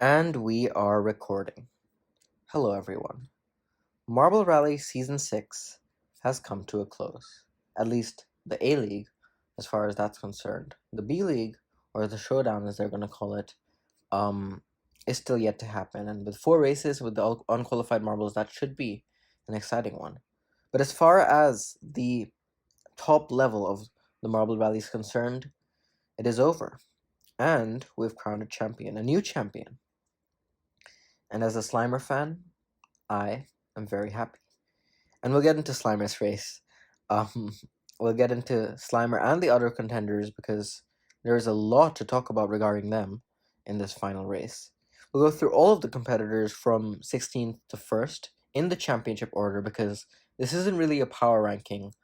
And we are recording. Hello, everyone. Marble Rally Season 6 has come to a close. At least the A League, as far as that's concerned. The B League, or the Showdown as they're going to call it, is still yet to happen. And with 4 races with the unqualified marbles, that should be an exciting one. But as far as the top level of the Marble Rally is concerned, it is over. And we've crowned a champion, a new champion. And as a Slimer fan, I am very happy. And we'll get into Slimer's race. Um, we'll get into Slimer and the other contenders because there is a lot to talk about regarding them in this final race. We'll go through all of the competitors from 16th to 1st in the championship order because this isn't really a power ranking.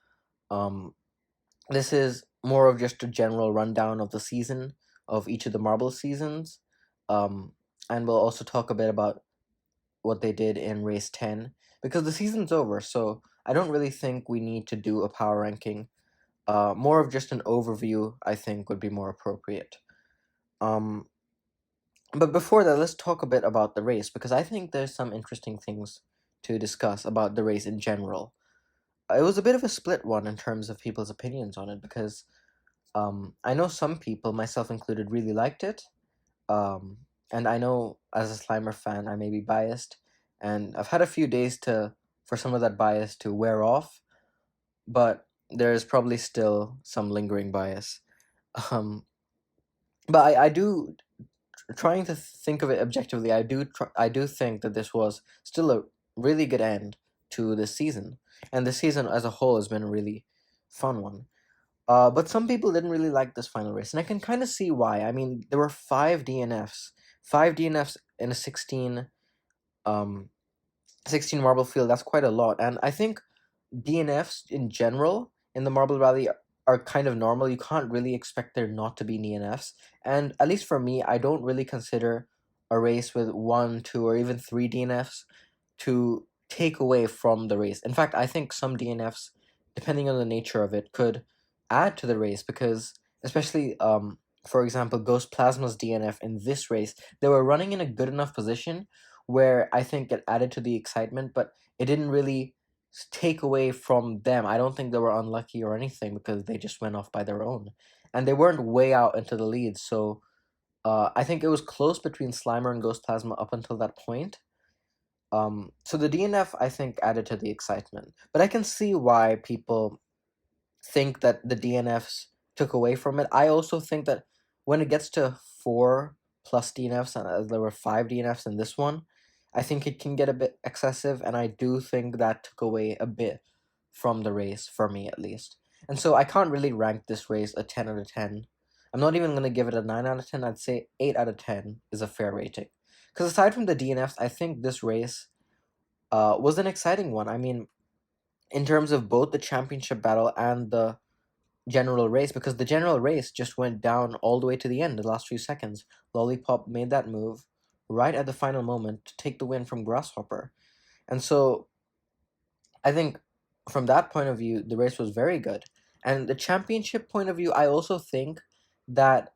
This is more of just a general rundown of the season of each of the marble seasons. And we'll also talk a bit about what they did in race 10 because the season's over, so I don't really think we need to do a power ranking. More of just an overview, I think, would be more appropriate. But before that, let's talk a bit about the race because I think there's some interesting things to discuss about the race in general. It was a bit of a split one in terms of people's opinions on it because I know some people, myself included, really liked it. And I know as a Slimer fan, I may be biased, and I've had a few days for some of that bias to wear off, but there is probably still some lingering bias. Um, but I do, trying to think of it objectively, I do think that this was still a really good end to this season, and the season as a whole has been a really fun one. But some people didn't really like this final race, and I can kind of see why. I mean, there were 5 DNFs in a 16 marble field. That's quite a lot, and I think DNFs in general in the Marble Rally are kind of normal. You can't really expect there not to be DNFs, and at least for me, I don't really consider a race with 1, 2, or even 3 DNFs to take away from the race. In fact, I think some DNFs, depending on the nature of it, could add to the race because, especially for example, Ghost Plasma's DNF in this race, they were running in a good enough position where I think it added to the excitement, but it didn't really take away from them. I don't think they were unlucky or anything because they just went off by their own, and they weren't way out into the lead. So I think it was close between Slimer and Ghost Plasma up until that point. So the DNF I think added to the excitement, but I can see why people think that the DNFs took away from it. I also think that when it gets to 4 plus DNFs, and there were 5 DNFs in this one, I think it can get a bit excessive, and I do think that took away a bit from the race, for me at least. And so I can't really rank this race a 10 out of 10. I'm not even going to give it a 9 out of 10. I'd say 8 out of 10 is a fair rating. Because aside from the DNFs, I think this race was an exciting one. I mean, in terms of both the championship battle and the general race, because the general race just went down all the way to the end, the last few seconds. Lollipop made that move right at the final moment to take the win from Grasshopper. And so I think from that point of view, the race was very good. And the championship point of view, I also think that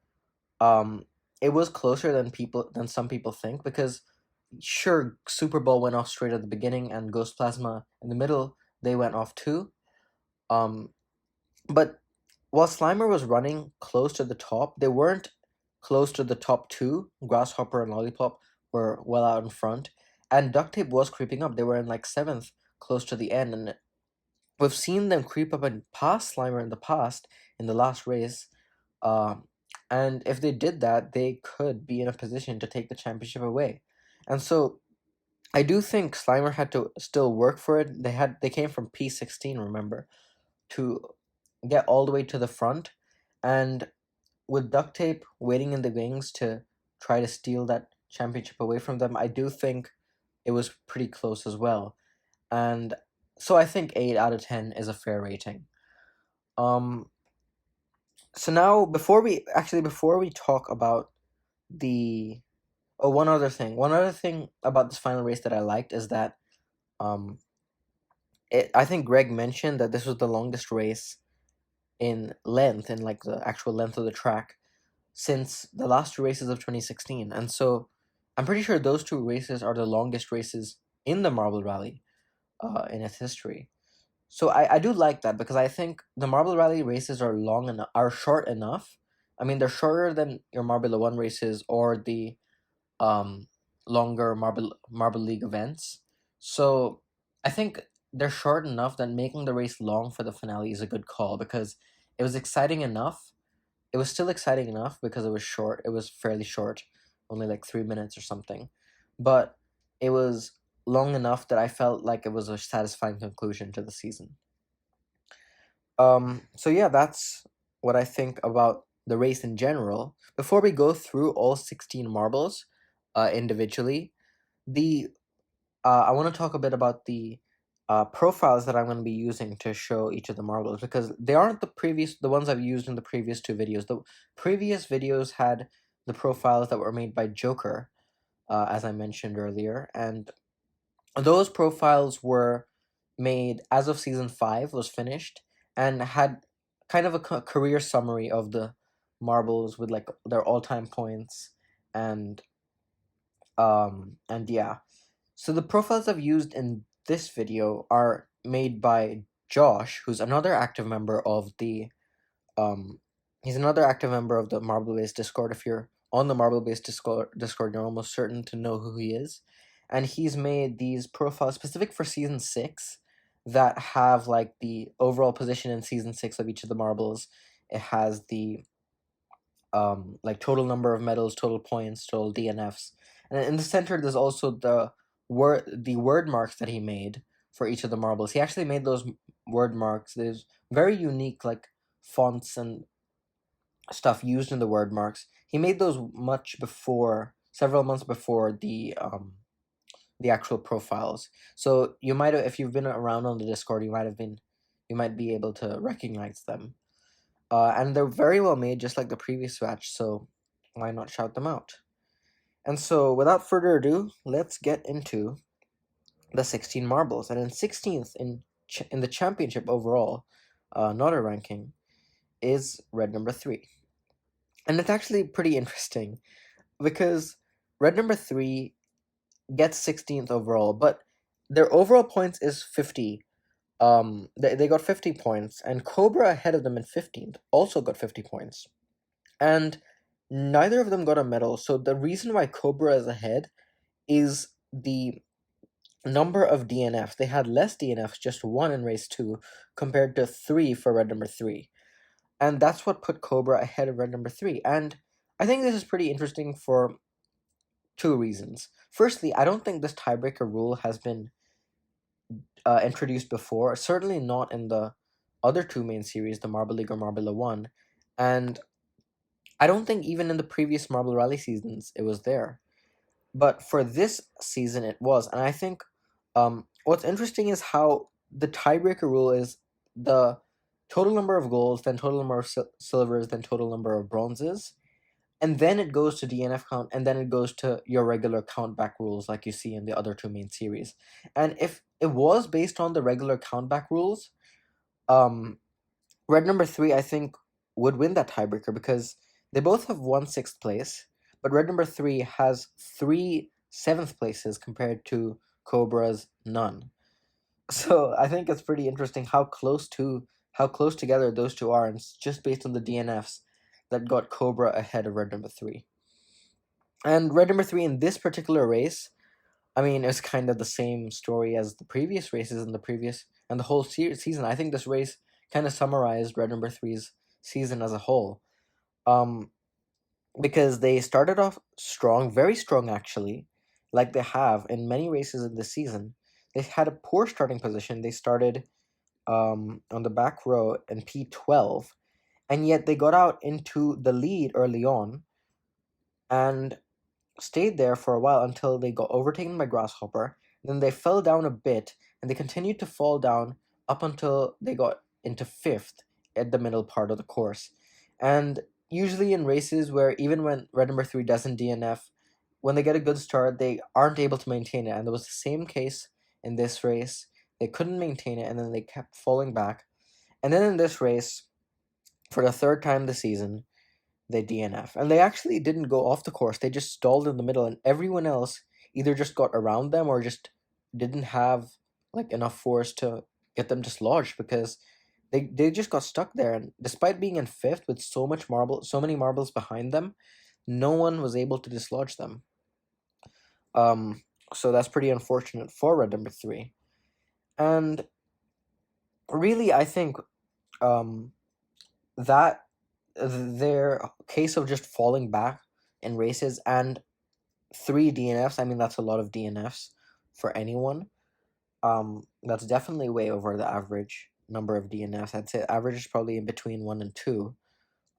it was closer than some people think because sure, Superball went off straight at the beginning and Ghost Plasma in the middle, they went off too. But while Slimer was running close to the top, they weren't close to the top 2. Grasshopper and Lollipop were well out in front, and Ducktape was creeping up. They were in like 7th, close to the end, and we've seen them creep up and pass Slimer in the past, in the last race. And if they did that, they could be in a position to take the championship away. And so I do think Slimer had to still work for it. They came from P16, remember, to get all the way to the front, and with Ducktape waiting in the wings to try to steal that championship away from them, I do think it was pretty close as well. And so I think 8 out of 10 is a fair rating. So now before we talk about the one other thing about this final race that I liked is that I think Greg mentioned that this was the longest race in length, in like the actual length of the track, since the last 2 races of 2016. And so I'm pretty sure those two races are the longest races in the Marble Rally in its history. So I do like that because I think the Marble Rally races are are short enough. I mean, they're shorter than your Marble One races or the um longer Marble League events. So I think they're short enough that making the race long for the finale is a good call because it was exciting enough. It was still exciting enough because it was short. It was fairly short, only like 3 minutes or something. But it was long enough that I felt like it was a satisfying conclusion to the season. So yeah, that's what I think about the race in general. Before we go through all 16 marbles individually, the I want to talk a bit about the profiles that I'm going to be using to show each of the marbles because they aren't the ones I've used in the previous two videos. The previous videos had the profiles that were made by Joker, as I mentioned earlier, and those profiles were made as of season 5 was finished and had kind of a career summary of the marbles with like their all-time points and yeah. So the profiles I've used in this video are made by Josh, who's another active member of the um he's another active member of the Marble Base Discord. If you're on the Marble Base Discord, you're almost certain to know who he is. And he's made these profiles specific for season 6 that have like the overall position in season 6 of each of the marbles. It has the like total number of medals, total points, total DNFs. And in the center there's also the word marks that he made for each of the marbles. He actually made those word marks. There's very unique like fonts and stuff used in the word marks. He made those several months before the actual profiles. So you might have, if you've been around on the Discord, you might be able to recognize them. And they're very well made, just like the previous batch. So why not shout them out? And so, without further ado, let's get into the 16 marbles. And in 16th in the championship overall, not a ranking, is red number 3. And it's actually pretty interesting because red number 3 gets 16th overall, but their overall points is 50. They got 50 points, and Cobra ahead of them in 15th also got 50 points. And neither of them got a medal, so the reason why Cobra is ahead is the number of DNFs. They had less DNFs, just 1 in race 2, compared to 3 for red number 3. And that's what put Cobra ahead of red number 3. And I think this is pretty interesting for 2 reasons. Firstly, I don't think this tiebreaker rule has been introduced before, certainly not in the other 2 main series, the Marble League or Marble 1. And I don't think even in the previous Marble Rally seasons it was there. But for this season it was. And I think what's interesting is how the tiebreaker rule is the total number of golds, then total number of silvers, then total number of bronzes. And then it goes to DNF count, and then it goes to your regular countback rules like you see in the other 2 main series. And if it was based on the regular countback rules, red number 3, I think, would win that tiebreaker because they both have 1 6th place, but red number 3 has 3 7th places compared to Cobra's none. So I think it's pretty interesting how close together those two are, and it's just based on the DNFs that got Cobra ahead of red number 3. And red number 3 in this particular race, I mean, it's kind of the same story as the previous races and the whole season. I think this race kind of summarized red number 3's season as a whole. Because they started off strong, very strong actually, like they have in many races in this season. They had a poor starting position. They started on the back row in P12, and yet they got out into the lead early on and stayed there for a while until they got overtaken by Grasshopper. Then they fell down a bit, and they continued to fall down up until they got into 5th at the middle part of the course. And usually in races where even when red number 3 doesn't DNF, when they get a good start, they aren't able to maintain it. And there was the same case in this race. They couldn't maintain it, and then they kept falling back. And then in this race, for the 3rd time this season, they DNF. And they actually didn't go off the course, they just stalled in the middle, and everyone else either just got around them or just didn't have like enough force to get them dislodged, because they just got stuck there. And despite being in fifth with so many marbles behind them, no one was able to dislodge them. Um, so that's pretty unfortunate for red number three. And really, I think um, that their case of just falling back in races and three DNFs, I mean, that's a lot of DNFs for anyone. That's definitely way over the average number of DNFs. I'd say average is probably in between 1 and 2.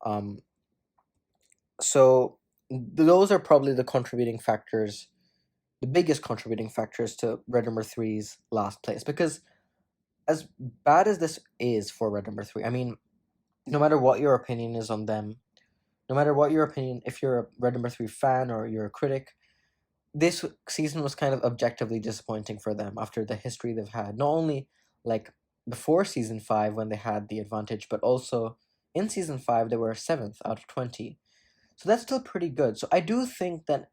Um, so those are probably the contributing factors, the biggest contributing factors to red number three's last place. Because as bad as this is for red number three, I mean, no matter what your opinion is on them, no matter what your opinion, if you're a red number three fan or you're a critic, this season was kind of objectively disappointing for them after the history they've had. Not only like before season 5 when they had the advantage, but also in season 5 they were 7th out of 20. So that's still pretty good. So I do think that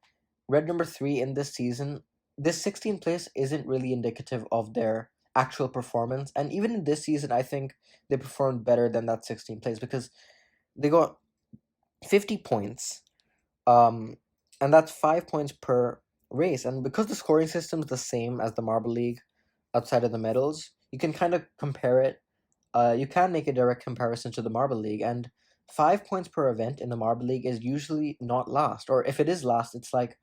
red number 3 in this season, this 16th place isn't really indicative of their actual performance. And even in this season, I think they performed better than that 16th place, because they got 50 points. And that's 5 points per race. And because the scoring system is the same as the Marble League outside of the medals, you can kind of compare it. You can make a direct comparison to the Marble League, and 5 points per event in the Marble League is usually not last, or if it is last, it's like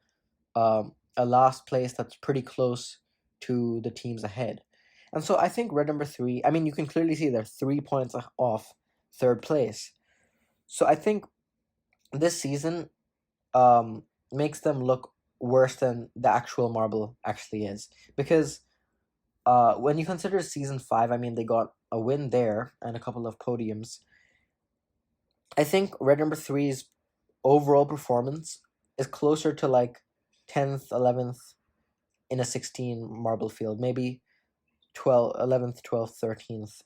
a last place that's pretty close to the teams ahead. And so I think red number 3, I mean, you can clearly see they're 3 points off third place. So I think this season makes them look worse than the actual Marble actually is, because when you consider season 5, I mean, they got a win there and a couple of podiums. I think red number 3's overall performance is closer to like 10th, 11th in a 16 marble field, maybe 11th, 12th, 13th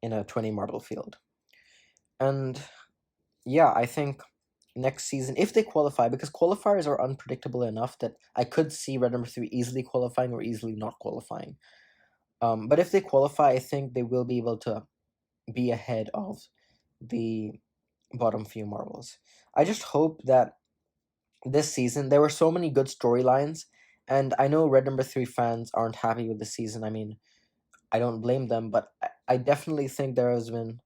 in a 20 marble field. And yeah, I think next season, if they qualify, because qualifiers are unpredictable enough that I could see red number 3 easily qualifying or easily not qualifying. But if they qualify, I think they will be able to be ahead of the bottom few marbles. I just hope that this season, there were so many good storylines, and I know red number 3 fans aren't happy with the season. I mean, I don't blame them, but I definitely think there has been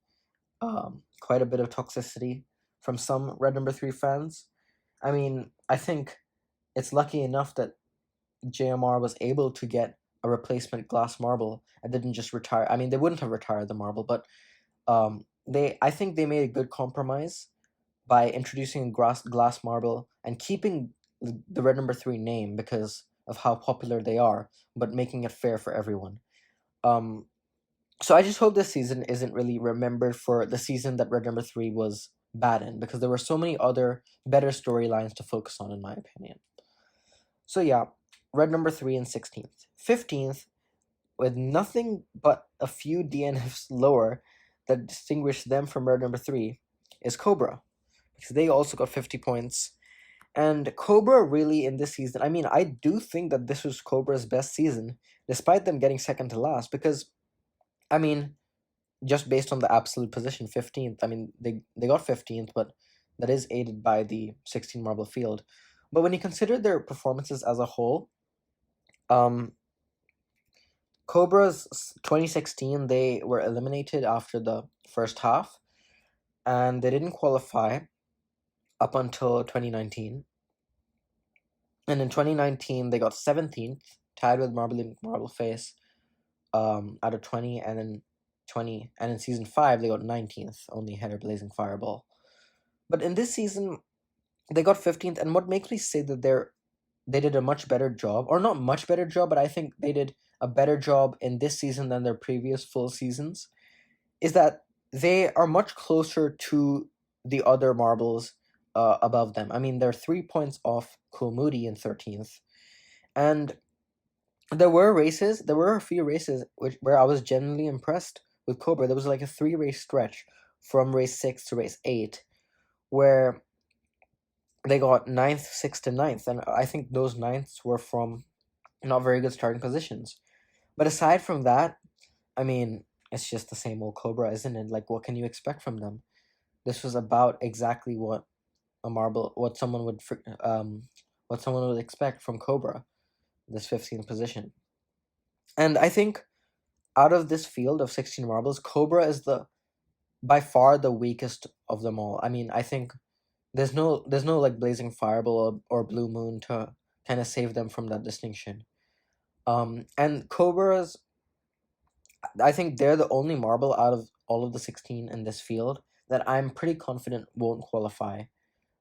quite a bit of toxicity from some red number 3 fans. I mean, I think it's lucky enough that JMR was able to get a replacement glass marble and didn't just retire. I mean, they wouldn't have retired the marble, but I think they made a good compromise by introducing glass marble and keeping the red number 3 name because of how popular they are, but making it fair for everyone. So I just hope this season isn't really remembered for the season that red number 3 was bad in, because there were so many other better storylines to focus on, in my opinion. So yeah, red number 3 and 16th. 15th, with nothing but a few DNFs lower that distinguish them from red number 3, is Cobra, because they also got 50 points. And Cobra really in this season, I mean, I do think that this was Cobra's best season, despite them getting second to last, because, I mean, just based on the absolute position, 15th, I mean, they got 15th, but that is aided by the 16 marble field. But when you consider their performances as a whole, Cobra's 2016, they were eliminated after the first half, and they didn't qualify up until 2019. And in 2019, they got 17th, tied with Marble Face, out of 20, and then in season 5 they got 19th, only ahead of Blazing Fireball. But in this season, they got 15th, and what makes me say that they did a much better job, or not much better job, but I think they did a better job in this season than their previous full seasons, is that they are much closer to the other marbles above them. I mean, they're 3 points off Moody in 13th, and there were a few races where I was genuinely impressed with Cobra. There was like a 3-race stretch from race 6 to race 8, where they got ninth, 6th, and ninth, and I think those ninths were from not very good starting positions. But aside from that, I mean, it's just the same old Cobra, isn't it? Like, what can you expect from them? This was about exactly what what someone what someone would expect from Cobra, this 15th position. And I think out of this field of 16 marbles, Cobra is by far the weakest of them all. I mean, I think there's no like Blazing Fireball or Blue Moon to kind of save them from that distinction. And Cobra's, I think they're the only marble out of all of the 16 in this field that I'm pretty confident won't qualify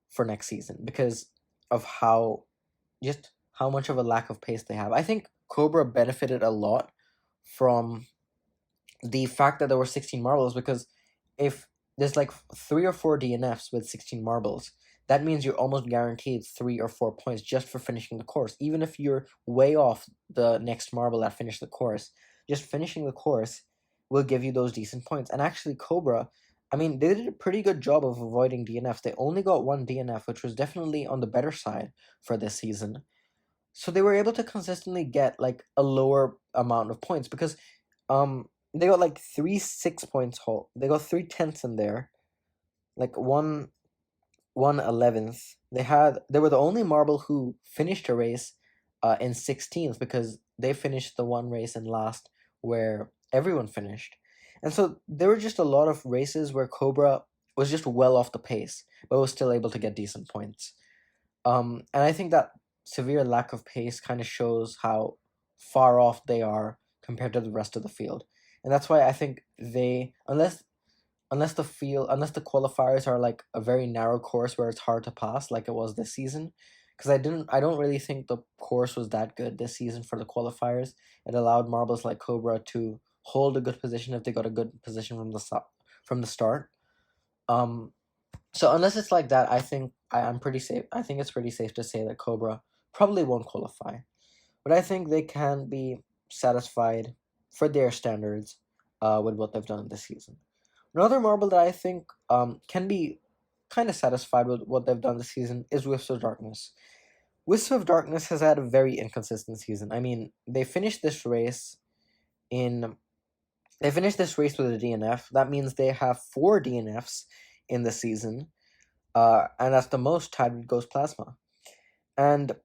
for next season because of how much of a lack of pace they have. I think Cobra benefited a lot from the fact that there were 16 marbles, because if there's like 3 or 4 DNFs with 16 marbles, that means you're almost guaranteed 3 or 4 points just for finishing the course. Even if you're way off the next marble that finished the course, just finishing the course will give you those decent points. And actually, Cobra, I mean, they did a pretty good job of avoiding DNFs. They only got 1 DNF, which was definitely on the better side for this season. So they were able to consistently get like a lower amount of points because they got like 3 6 points whole. They got 3/10ths in there, like 1/11th. They were the only marble who finished a race in 16th, because they finished the one race in last where everyone finished. And so there were just a lot of races where Cobra was just well off the pace, but was still able to get decent points. And I think that severe lack of pace kind of shows how far off they are compared to the rest of the field. And that's why I think unless the qualifiers are like a very narrow course where it's hard to pass like it was this season, because I don't really think the course was that good this season for the qualifiers. It allowed marbles like Cobra to hold a good position if they got a good position from the start. So unless it's like that, I think I'm pretty safe. I think it's pretty safe to say that Cobra probably won't qualify, but I think they can be satisfied for their standards with what they've done this season. Another marble that I think can be kind of satisfied with what they've done this season is Wisp of Darkness. Wisp of Darkness has had a very inconsistent season. I mean, they finished this race with a DNF. That means they have 4 DNFs in the season, and that's the most tied with Ghost Plasma. And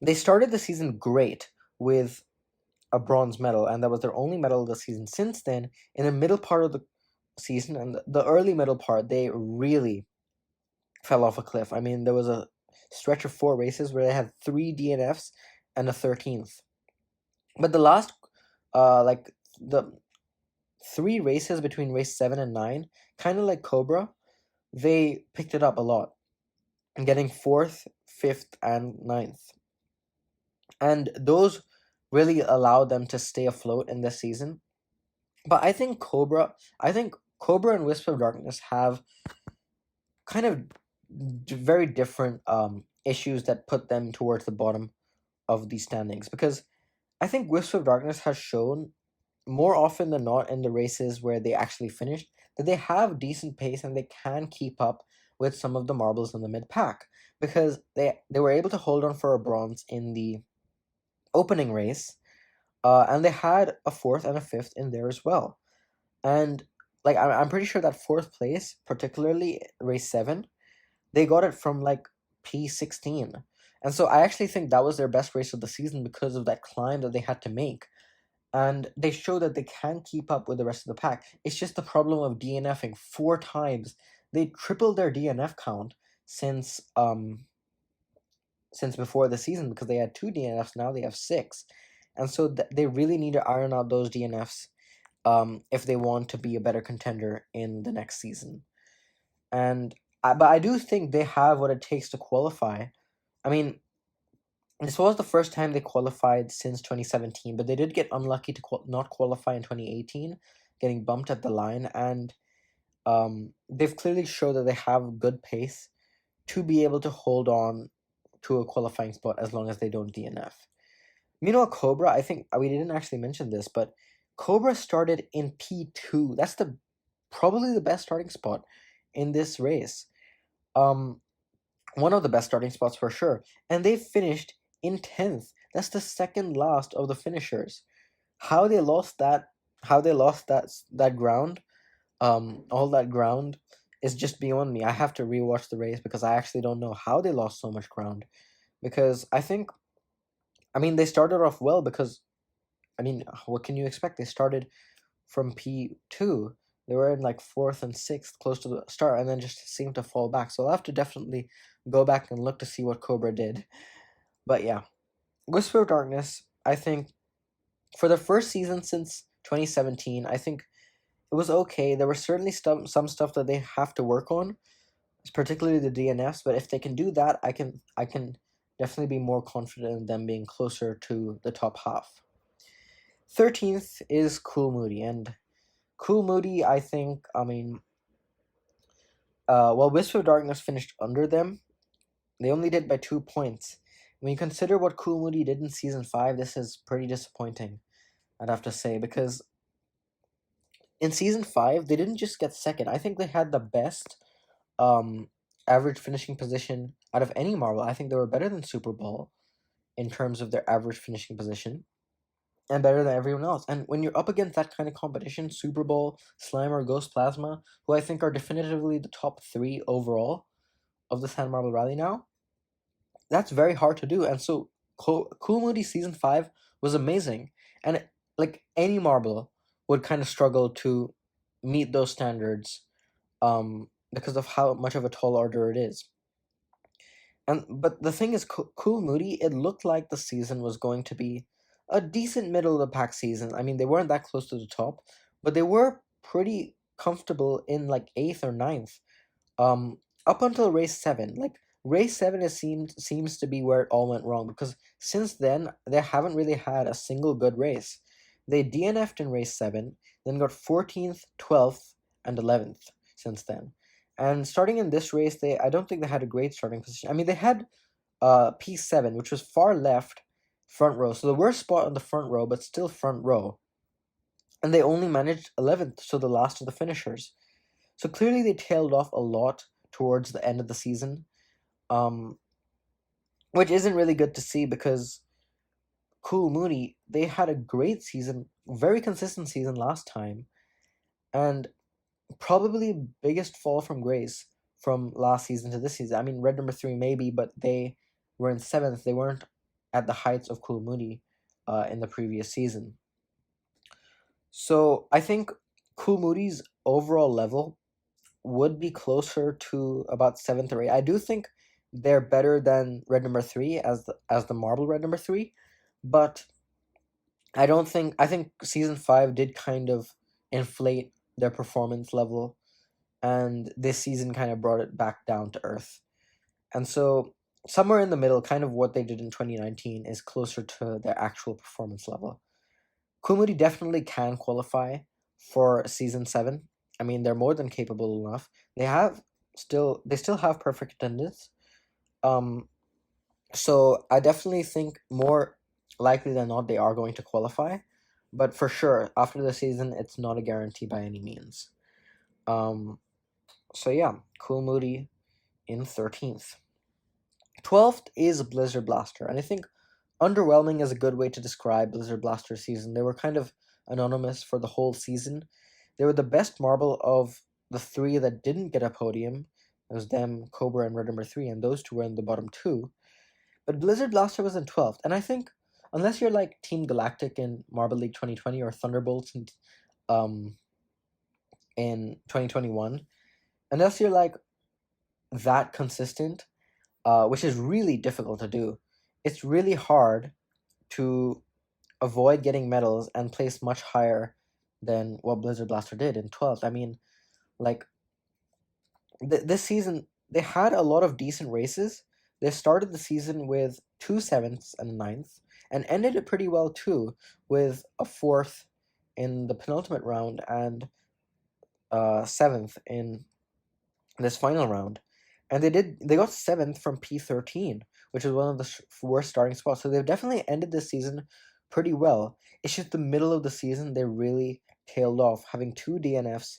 they started the season great with a bronze medal, and that was their only medal of the season. Since then, in the middle part of the season and the early middle part, they really fell off a cliff. I mean, there was a stretch of 4 races where they had 3 DNFs and a 13th. But the last, like the 3 races between race 7 and 9, kind of like Cobra, they picked it up a lot, getting 4th, 5th, and 9th. And those really allowed them to stay afloat in this season. But I think Cobra and Wisp of Darkness have kind of very different issues that put them towards the bottom of these standings, because I think Wisp of Darkness has shown more often than not in the races where they actually finished that they have decent pace and they can keep up with some of the marbles in the mid pack, because they were able to hold on for a bronze in the opening race, and they had a 4th and a 5th in there as well. And like I'm pretty sure that 4th place, particularly race 7, they got it from like P16. And so I actually think that was their best race of the season because of that climb that they had to make. And they show that they can keep up with the rest of the pack. It's just the problem of DNFing 4 times. They tripled their DNF count since before the season, because they had 2 DNFs, now they have 6. And so they really need to iron out those DNFs if they want to be a better contender in the next season. But I do think they have what it takes to qualify. I mean, this was the first time they qualified since 2017, but they did get unlucky to not qualify in 2018, getting bumped at the line, and they've clearly showed that they have good pace to be able to hold on to a qualifying spot as long as they don't DNF. Meanwhile, Cobra, I think we didn't actually mention this, but Cobra started in P2. That's the probably the best starting spot in this race. Um, one of the best starting spots for sure. And they finished in 10th. That's the second last of the finishers. How they lost that how they lost that ground, all that ground is just beyond me. I have to rewatch the race because I actually don't know how they lost so much ground. Because they started off well because what can you expect? They started from P2. They were in like fourth and sixth, close to the start, and then just seemed to fall back. So I'll have to definitely go back and look to see what Cobra did. But yeah, Wisp of Darkness, I think, for the first season since 2017, I think it was okay. There was certainly some stuff that they have to work on, particularly the DNFs. But if they can do that, I can definitely be more confident in them being closer to the top half. 13th is Cool Moody, and Cool Moody, I think, while Wisp of Darkness finished under them, they only did by 2 points. When you consider what Cool Moody did in Season 5, this is pretty disappointing, I'd have to say, because in Season 5, they didn't just get second. I think they had the best average finishing position out of any Marvel. I think they were better than Superball in terms of their average finishing position, and better than everyone else. And when you're up against that kind of competition, Superball, Slimer, Ghost Plasma, who I think are definitively the top 3 overall of the Sand Marble Rally now, that's very hard to do. And so Cool Moody Season 5 was amazing. And like any Marble would kind of struggle to meet those standards because of how much of a tall order it is. But the thing is, Cool Moody, it looked like the season was going to be a decent middle of the pack season. They weren't that close to the top, but they were pretty comfortable in like 8th or 9th. Up until race 7. Like race 7 seems to be where it all went wrong, because since then they haven't really had a single good race. They DNF'd in race 7, then got 14th, 12th, and 11th since then. And starting in this race, I don't think they had a great starting position. They had P7, which was far left front row, so the worst spot on the front row, but still front row. And they only managed 11th, so the last of the finishers. So clearly they tailed off a lot towards the end of the season, which isn't really good to see, because Cool Moody, they had a great season, very consistent season last time, and probably biggest fall from grace from last season to this season. Red number 3 maybe, but they were in 7th. They weren't at the heights of Cool Moody in the previous season. So I think Cool Moody's overall level would be closer to about 7th or 8th. I do think they're better than Red number 3 as the Marble Red number 3, but I think Season 5 did kind of inflate their performance level, and this season kind of brought it back down to earth. And so somewhere in the middle, kind of what they did in 2019, is closer to their actual performance level. Cool Moody definitely can qualify for Season 7. They're more than capable enough. They still have perfect attendance. So I definitely think more likely than not they are going to qualify. But for sure, after the season, it's not a guarantee by any means. So yeah, Cool Moody in 13th. 12th is Blizzard Blaster, and I think underwhelming is a good way to describe Blizzard Blaster's season. They were kind of anonymous for the whole season. They were the best Marble of the 3 that didn't get a podium. It was them, Cobra, and Red number 3, and those 2 were in the bottom 2. But Blizzard Blaster was in 12th, and I think unless you're like Team Galactic in Marble League 2020 or Thunderbolts in 2021, unless you're like that consistent, which is really difficult to do, it's really hard to avoid getting medals and place much higher than what Blizzard Blaster did in 12th. This season, they had a lot of decent races. They started the season with 2 7ths and a 9th, and ended it pretty well too, with a 4th in the penultimate round and 7th in this final round. And they got 7th from P13, which is one of the worst starting spots. So they've definitely ended this season pretty well. It's just the middle of the season they really tailed off, having 2 DNFs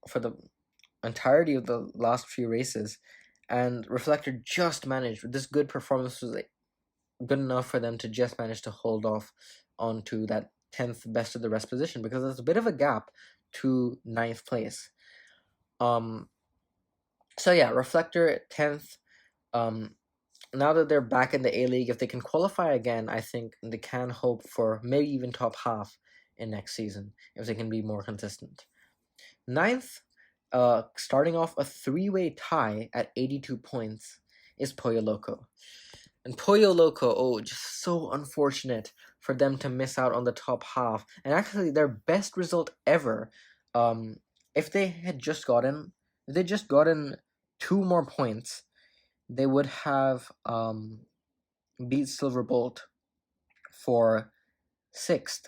for the entirety of the last few races, and Reflektor just managed with this good performance was like good enough for them to just manage to hold off onto that 10th best of the rest position, because there's a bit of a gap to 9th place. So yeah, Reflektor 10th. Now that they're back in the A League, if they can qualify again, I think they can hope for maybe even top half in next season if they can be more consistent. 9th, starting off a 3-way tie at 82 points, is Pollo Loco. And Pollo Loco, oh, just so unfortunate for them to miss out on the top half. And actually, their best result ever, if they just gotten 2 more points, they would have beat Silverbolt for 6th,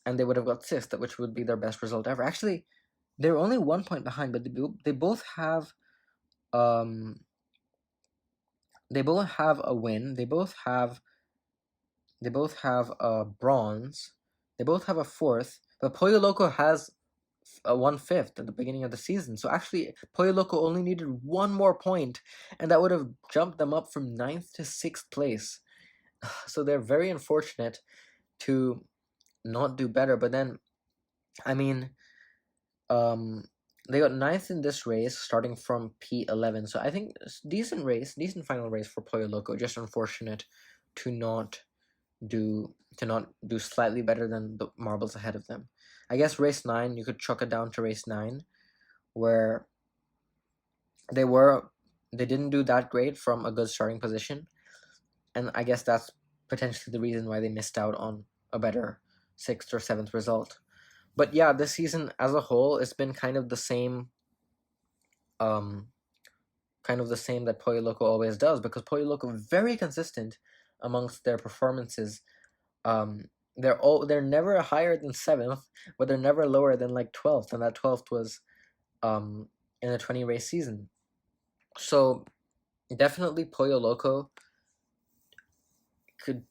and they would have got 6th, which would be their best result ever. Actually, they're only 1 point behind, but they both have a win. They both have a bronze. They both have a 4th, but Pollo Loco has a 1/5 at the beginning of the season. So actually, Pollo Loco only needed 1 more point, and that would have jumped them up from 9th to 6th place. So they're very unfortunate to not do better. But then, I mean, they got 9th in this race, starting from P11. So I think decent final race for Pollo Loco. Just unfortunate to not do slightly better than the marbles ahead of them. I guess race 9, you could chuck it down to race 9, where they didn't do that great from a good starting position, and I guess that's potentially the reason why they missed out on a better 6th or 7th result. But yeah, this season as a whole, it's been kind of the same that Pollo Loco always does, because Pollo Loco very consistent amongst their performances. They're never higher than 7th, but they're never lower than like 12th, and that 12th was in a 20 race season. So definitely Pollo Loco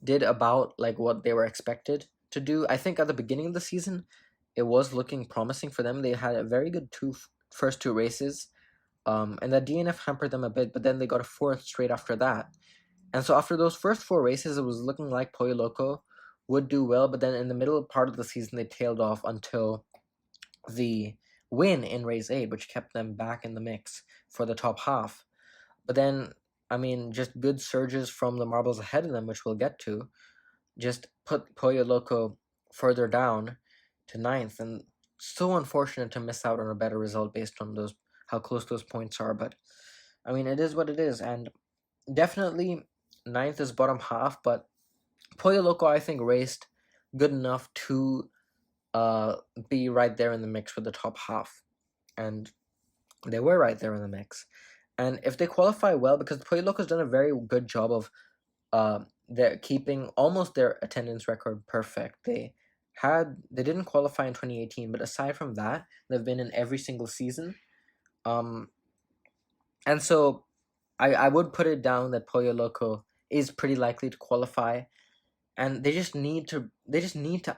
did about like what they were expected to do. I think at the beginning of the season, it was looking promising for them. They had a very good first two races, and that DNF hampered them a bit, but then they got a 4th straight after that. And so after those first 4 races, it was looking like Pollo Loco would do well, but then in the middle part of the season, they tailed off until the win in race 8, which kept them back in the mix for the top half. But then, I mean, just good surges from the marbles ahead of them, which we'll get to, just put Pollo Loco further down to 9th, and so unfortunate to miss out on a better result based on how close those points are. But I mean, it is what it is, and definitely 9th is bottom half, but Pollo Loco, I think, raced good enough to be right there in the mix with the top half, and they were right there in the mix. And if they qualify well, because Pollo Loco's done a very good job of they're keeping almost their attendance record perfect. They didn't qualify in 2018, but aside from that, they've been in every single season. And so I would put it down that Pollo Loco is pretty likely to qualify, and they just need to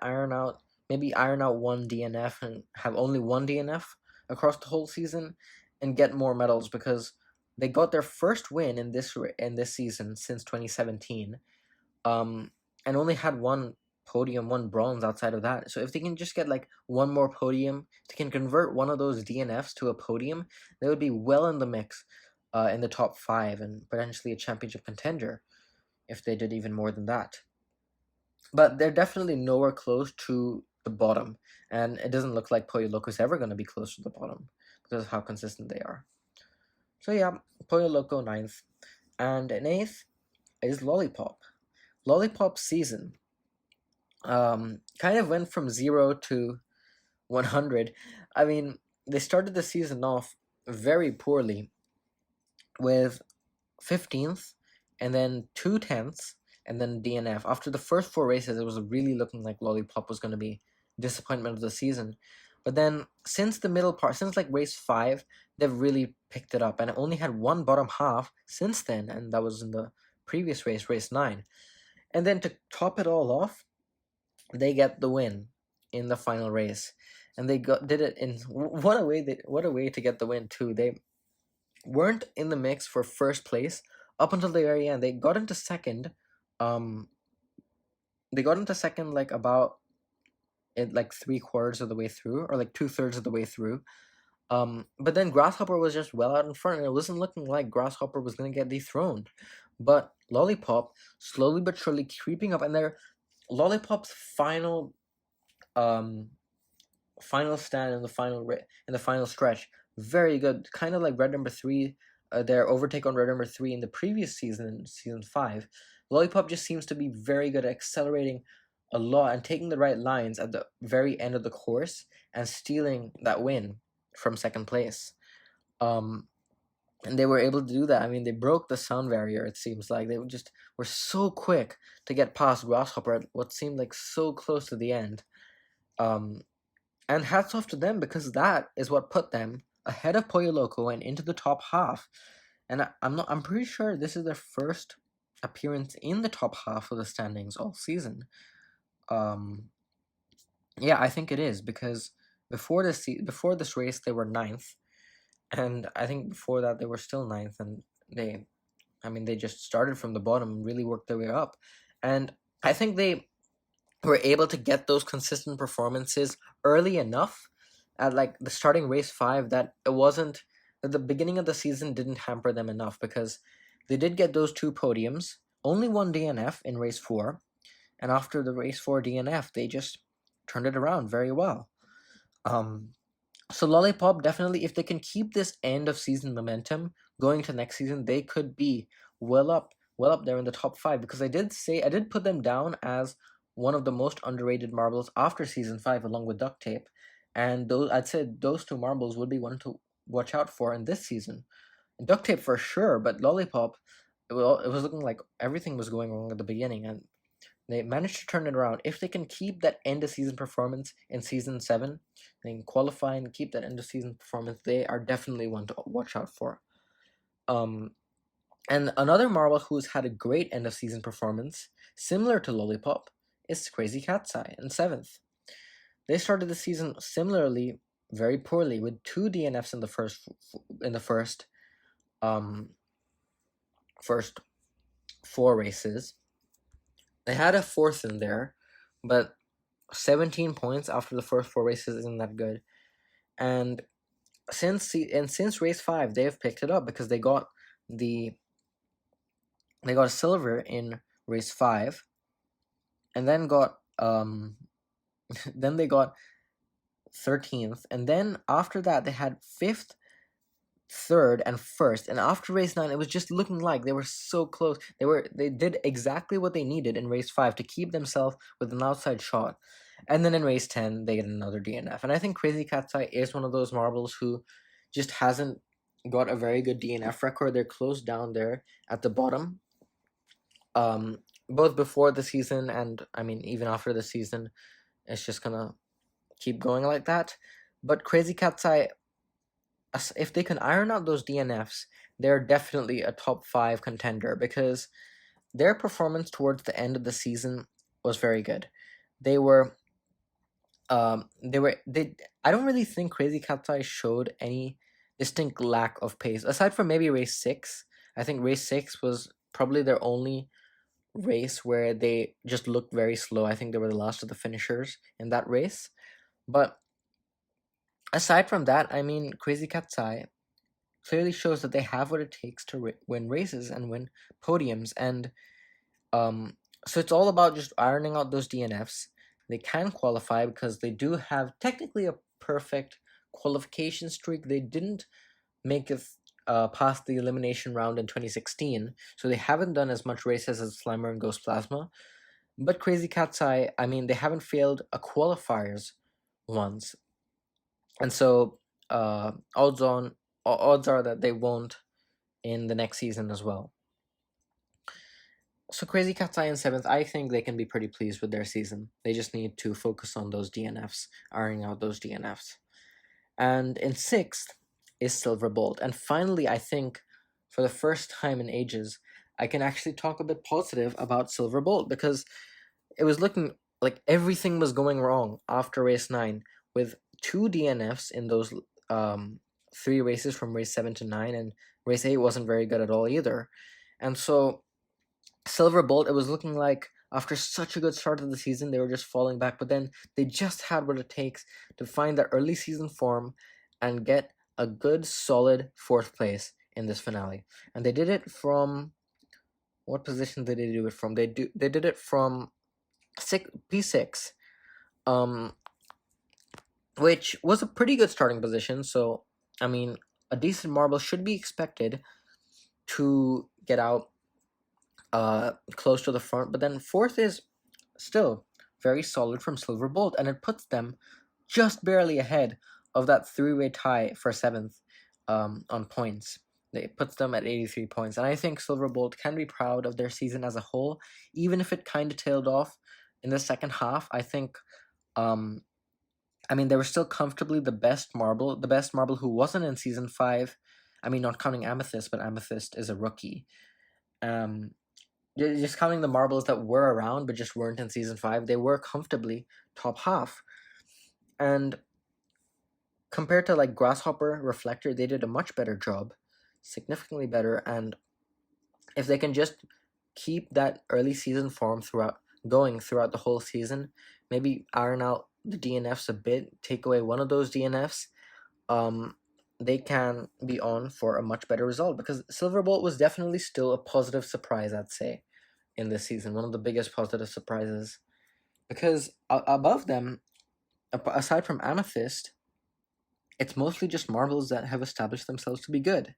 iron out one DNF and have only one DNF across the whole season and get more medals, because they got their first win in this season since 2017, and only had one podium, one bronze outside of that. So if they can just get like one more podium, they can convert one of those DNFs to a podium, they would be well in the mix, in the top 5 and potentially a championship contender if they did even more than that. But they're definitely nowhere close to the bottom, and it doesn't look like Pollo Loco is ever going to be close to the bottom because of how consistent they are. So yeah, Pollo Loco 9th, and in 8th is Lollipop. Lollipop's season kind of went from 0 to 100. I mean, they started the season off very poorly with 15th and then 2 10ths and then DNF. After the first 4 races, it was really looking like Lollipop was going to be disappointment of the season. But then since the middle part, since like race 5, they've really picked it up, and it only had one bottom half since then, and that was in the previous race 9. And then to top it all off, they get the win in the final race. and they did it in what a way to get the win too. They weren't in the mix for first place up until the very end. They got into second. Um, they got into second like about it like 3/4 of the way through, or like 2/3 of the way through. But then Grasshopper was just well out in front, and it wasn't looking like Grasshopper was gonna get dethroned. But Lollipop slowly but surely creeping up, and their Lollipop's um final stand in the final stretch, very good, kind of like red number 3, their overtake on red number 3 in the previous season, season 5. Lollipop just seems to be very good at accelerating a lot and taking the right lines at the very end of the course and stealing that win from second place. And they were able to do that. I mean, they broke the sound barrier. It seems like they were so quick to get past Grasshopper at what seemed like so close to the end. And hats off to them, because that is what put them ahead of Pollo Loco and into the top half. And I'm pretty sure this is their first appearance in the top half of the standings all season. Yeah, I think it is, because before this race they were 9th, and I think before that they were still 9th, and they just started from the bottom and really worked their way up. And I think they were able to get those consistent performances early enough at like the starting race 5 that the beginning of the season didn't hamper them enough, because they did get those 2 podiums, only 1 DNF in race 4, and after the race 4 DNF they just turned it around very well. So Lollipop, definitely, if they can keep this end of season momentum going to next season, they could be well up there in the top 5, because I did put them down as one of the most underrated marbles after season 5, along with Ducktape, and I'd say those 2 marbles would be one to watch out for in this season. Ducktape for sure, but Lollipop, well, it was looking like everything was going wrong at the beginning, and they managed to turn it around. If they can keep that end of season performance in season 7, they can qualify and keep that end of season performance, they are definitely one to watch out for. And another marble who's had a great end of season performance, similar to Lollipop, is Crazy Cat's Eye in 7th. They started the season similarly very poorly, with 2 DNFs in the first 4 races. They had a 4th in there, but 17 points after the first 4 races isn't that good. And since race 5, they have picked it up, because they got a silver in race 5, and then got then they got 13th, and then after that they had 5th, 3rd, and 1st, and after race 9 it was just looking like they were so close. They did exactly what they needed in race 5 to keep themselves with an outside shot, and then in race 10 they get another DNF. And I think Crazy Cat's Eye is one of those marbles who just hasn't got a very good DNF record. They're close down there at the bottom, both before the season and even after the season. It's just gonna keep going like that. But Crazy Cat's Eye, if they can iron out those DNFs, they're definitely a top 5 contender, because their performance towards the end of the season was very good. I don't really think Crazy Cat's Eye showed any distinct lack of pace, aside from maybe race 6. I think race 6 was probably their only race where they just looked very slow. I think they were the last of the finishers in that race. But aside from that, Crazy Cat's Eye clearly shows that they have what it takes to win races and win podiums. And so it's all about just ironing out those DNFs. They can qualify because they do have technically a perfect qualification streak. They didn't make it past the elimination round in 2016, so they haven't done as much races as Slimer and Ghost Plasma. But Crazy Cat's Eye, they haven't failed a qualifiers once, and so odds are that they won't in the next season as well. So Crazy Cat's Eye in 7th, I think they can be pretty pleased with their season. They just need to focus on those DNFs, ironing out those DNFs. And in 6th is Silverbolt. And finally, I think, for the first time in ages, I can actually talk a bit positive about Silverbolt, because it was looking like everything was going wrong after race 9. with 2 DNFs in those 3 races from race 7 to 9, and race 8 wasn't very good at all either. And so Silver Bolt, it was looking like after such a good start of the season, they were just falling back, but then they just had what it takes to find their early season form and get a good, solid 4th place in this finale. And they did it from, what position did they do it from? They did it from P6, which was a pretty good starting position. So, I mean, a decent marble should be expected to get out close to the front, but then 4th is still very solid from Silver Bolt, and it puts them just barely ahead of that 3-way tie for 7th on points. It puts them at 83 points, and I think Silver Bolt can be proud of their season as a whole, even if it kind of tailed off in the second half. I think, I mean, they were still comfortably the best marble who wasn't in Season 5. I mean, not counting Amethyst, but Amethyst is a rookie. Just counting the marbles that were around but just weren't in Season 5, they were comfortably top half. And compared to like Grasshopper, Reflektor, they did a much better job, significantly better. And if they can just keep that early season form throughout the whole season, maybe iron out the DNFs a bit, take away one of those DNFs, they can be on for a much better result, because Silver Bolt was definitely still a positive surprise, I'd say, in this season. One of the biggest positive surprises, because above them, aside from Amethyst, it's mostly just marbles that have established themselves to be good.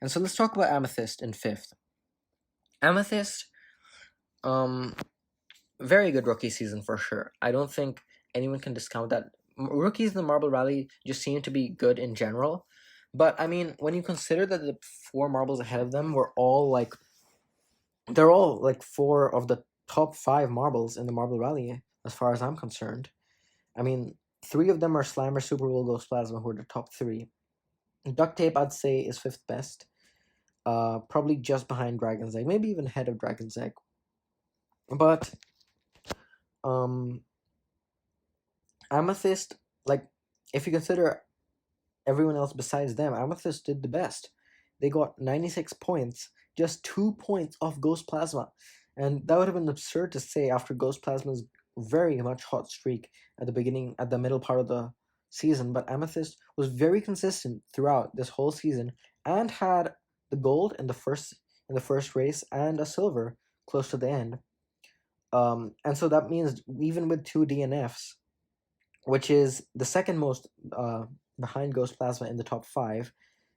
And so let's talk about Amethyst in 5th. Amethyst, very good rookie season for sure. I don't think anyone can discount that. Rookies in the Marble Rally just seem to be good in general. But, I mean, when you consider that the 4 marbles ahead of them were all, like, they're all, like, 4 of the top 5 marbles in the Marble Rally, as far as I'm concerned. I mean, 3 of them are Slimer, Superball, Ghost Plasma, who are the top 3. Ducktape, I'd say, is 5th best. Probably just behind Dragon's Egg, maybe even ahead of Dragon's Egg. But, Amethyst, like, if you consider everyone else besides them, Amethyst did the best. They got 96 points, just 2 points off Ghost Plasma. And that would have been absurd to say after Ghost Plasma's very much hot streak at the middle part of the season. But Amethyst was very consistent throughout this whole season and had the gold in the first race and a silver close to the end. And so that means even with 2 DNFs, which is the second most behind Ghost Plasma in the top 5,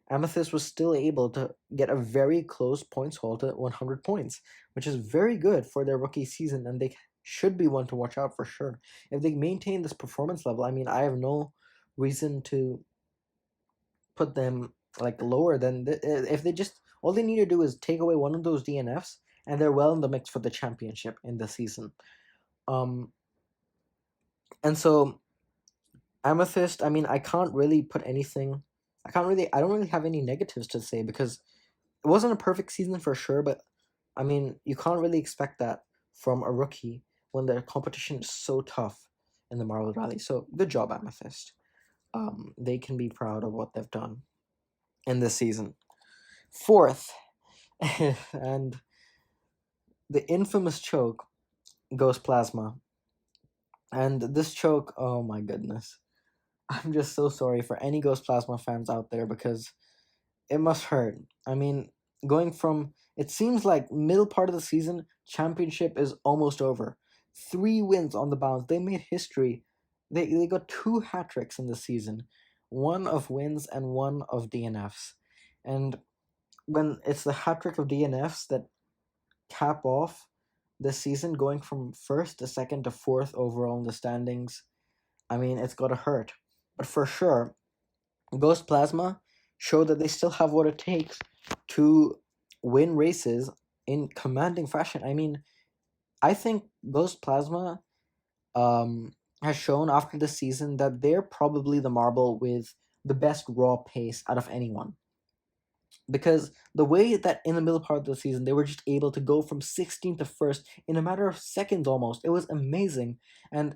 Amethyst was still able to get a very close points haul to 100 points, which is very good for their rookie season, and they should be one to watch out for sure. If they maintain this performance level, I mean, I have no reason to put them like lower than if they just, all they need to do is take away one of those DNFs, and they're well in the mix for the championship in the season. And so Amethyst, I mean, I don't really have any negatives to say, because it wasn't a perfect season for sure, but I mean, you can't really expect that from a rookie when the competition is so tough in the Marble Rally. So good job, Amethyst. They can be proud of what they've done in this season. 4th, and the infamous choke, Ghost Plasma. And this choke, oh my goodness. I'm just so sorry for any Ghost Plasma fans out there, because it must hurt. I mean, going from, it seems like middle part of the season, championship is almost over. 3 wins on the bounce. They made history. They got 2 hat-tricks in the season. 1 of wins and 1 of DNFs. And when it's the hat-trick of DNFs that cap off this season, going from 1st to 2nd to 4th overall in the standings, I mean, it's gotta hurt. But for sure, Ghost Plasma showed that they still have what it takes to win races in commanding fashion. I mean, I think Ghost Plasma has shown after the season that they're probably the marble with the best raw pace out of anyone. Because the way that in the middle part of the season, they were just able to go from 16th to 1st in a matter of seconds almost. It was amazing. And